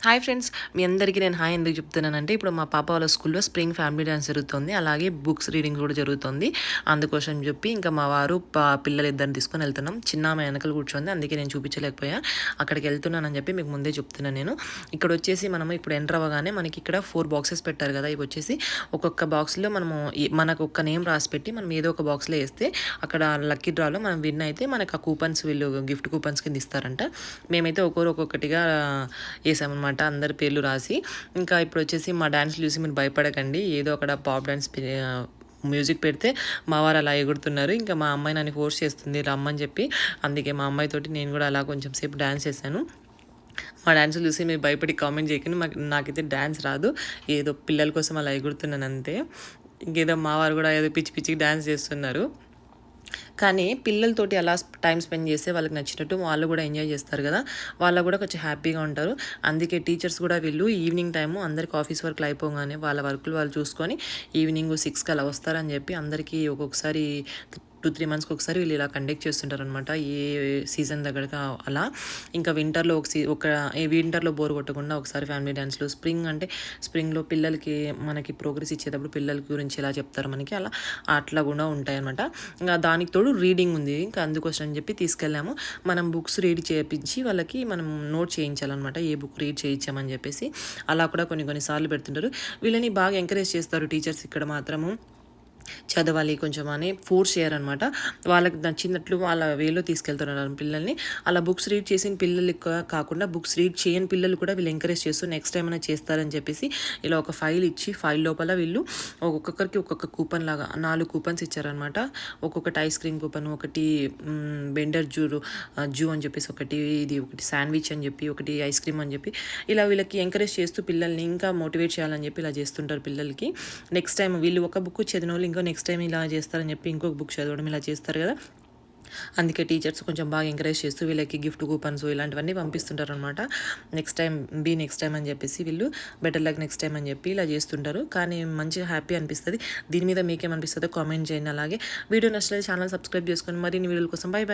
Hi friends, మీ అందరికీ నేను hi ఎందుకు చెప్తున్నానంటే, ఇప్పుడు మా పాప వాళ్ళ స్కూల్లో స్ప్రింగ్ ఫ్యామిలీ డాన్స్ జరుగుతుంది. అలాగే బుక్స్ రీడింగ్ కూడా జరుగుతుంది. అందుకోసం చెప్పి ఇంకా మా వారు పిల్లలు ఇద్దరిని తీసుకొని వెళ్తున్నాం. చిన్న ఆమె వెనకలు కూర్చోంది, అందుకే నేను చూపించలేకపోయా. అక్కడికి వెళ్తున్నానని చెప్పి మీకు ముందే చెప్తున్నాను నేను. ఇక్కడ వచ్చేసి మనం ఇప్పుడు ఎంటర్ అవ్వగానే మనకి ఇక్కడ 4 బాక్సెస్ పెట్టారు కదా. ఇవి వచ్చేసి ఒక్కొక్క బాక్స్లో మనము మనకు ఒక్క నేమ్ రాసి పెట్టి మనం ఏదో ఒక బాక్స్లో వేస్తే అక్కడ లక్కీ డ్రాలో మనం విన్ అయితే మనకు ఆ కూపన్స్ వీళ్ళు గిఫ్ట్ కూపన్స్ కింద ఇస్తారంట. మేమైతే ఒక్కొక్కటిగా వేసామన్నమాట, అందరి పేర్లు రాసి. ఇంకా ఇప్పుడు వచ్చేసి మా డాన్స్ చూసి మీరు భయపడకండి, ఏదో అక్కడ పాప్ డాన్స్ మ్యూజిక్ పెడితే మా వారు అలా ఎగురుతున్నారు. ఇంకా మా అమ్మాయి నన్ను ఫోర్స్ చేస్తుంది రమ్మని చెప్పి, అందుకే మా అమ్మాయితోటి నేను కూడా అలా కొంచెం సేపు డాన్స్ చేశాను. మా డాన్స్ చూసి మీరు భయపడి కామెంట్ చేయకండి, నాకైతే డాన్స్ రాదు, ఏదో పిల్లల కోసం అలా ఎగురుతున్నాను అంతే. ఇంకేదో మా వారు కూడా ఏదో పిచ్చి పిచ్చికి డాన్స్ చేస్తున్నారు. కానీ పిల్లలతోటి అలా టైం స్పెండ్ చేస్తే వాళ్ళకి నచ్చినట్టు వాళ్ళు కూడా ఎంజాయ్ చేస్తారు కదా, వాళ్ళు కూడా కొంచెం హ్యాపీగా ఉంటారు. అందుకే టీచర్స్ కూడా వీళ్ళు ఈవినింగ్ టైము అందరికి ఆఫీస్ వర్క్లు అయిపోగానే వాళ్ళ వర్కులు వాళ్ళు చూసుకొని ఈవినింగ్ 6కి అలా వస్తారని చెప్పి అందరికీ ఒక్కొక్కసారి 2-3 మంత్స్కి ఒకసారి వీళ్ళు ఇలా కండక్ట్ చేస్తుంటారు అనమాట, ఏ సీజన్ దగ్గరగా అలా. ఇంకా వింటర్లో వింటర్లో బోర్ కొట్టకుండా ఒకసారి ఫ్యామిలీ డ్యాన్స్లో స్ప్రింగ్లో పిల్లలకి మనకి ప్రోగ్రెస్ ఇచ్చేటప్పుడు పిల్లల గురించి ఎలా చెప్తారు మనకి, అట్లా కూడా ఉంటాయి అనమాట. ఇంకా దానికి తోడు రీడింగ్ ఉంది, ఇంకా అందుకోసం అని చెప్పి తీసుకెళ్ళాము. మనం బుక్స్ రీడ్ చేయించి వాళ్ళకి మనం నోట్ చేయించాలన్నమాట, ఏ బుక్ రీడ్ చేయించామని చెప్పేసి. అలా కూడా కొన్నిసార్లు పెడుతుంటారు. వీళ్ళని బాగా ఎంకరేజ్ చేస్తారు టీచర్స్ ఇక్కడ మాత్రము, చదవాలి కొంచెం అని ఫోర్స్ చేయరనమాట. వాళ్ళకి నచ్చినట్లు వాళ్ళ వేలో తీసుకెళ్తున్నారు పిల్లల్ని. అలా బుక్స్ రీడ్ చేసిన పిల్లలకి కాకుండా బుక్స్ రీడ్ చేయని పిల్లలు కూడా వీళ్ళు ఎంకరేజ్ చేస్తూ నెక్స్ట్ టైం అయినా చేస్తారని చెప్పేసి ఇలా ఒక ఫైల్ ఇచ్చి, ఫైల్ లోపల వీళ్ళు ఒక్కొక్కరికి ఒక్కొక్క కూపన్ లాగా 4 కూపన్స్ ఇచ్చారనమాట. ఒక్కొక్కటి ఐస్ క్రీమ్ కూపన్, ఒకటి బెండర్ జూ అని చెప్పేసి ఒకటి శాండ్విచ్ అని చెప్పి, ఒకటి ఐస్ క్రీమ్ అని చెప్పి, ఇలా వీళ్ళకి ఎంకరేజ్ చేస్తూ పిల్లల్ని ఇంకా మోటివేట్ చేయాలని చెప్పి ఇలా చేస్తుంటారు పిల్లలకి. నెక్స్ట్ టైం వీళ్ళు ఒక బుక్ చదివిన వాళ్ళు ఇంకో నెక్స్ట్ టైం ఇలా చేస్తారని చెప్పి ఇంకొక బుక్ చదవడం ఇలా చేస్తారు కదా. అందుకే టీచర్స్ కొంచెం బాగా ఎంకరేజ్ చేస్తూ వీళ్ళకి గిఫ్ట్ కూపన్స్ ఇలాంటివన్నీ పంపిస్తుంటారు అనమాట. నెక్స్ట్ టైం అని చెప్పేసి వీళ్ళు బెటర్ లక్ నెక్స్ట్ టైం అని చెప్పి ఇలా చేస్తుంటారు. కానీ మంచిగా హ్యాపీ అనిపిస్తుంది. దీని మీద మీకేమనిపిస్తుందో కామెంట్ చేయండి. అలాగే వీడియో నచ్చితే ఛానల్ సబ్స్క్రైబ్ చేసుకొని మరిన్ని వీడియోల కోసం బై బై.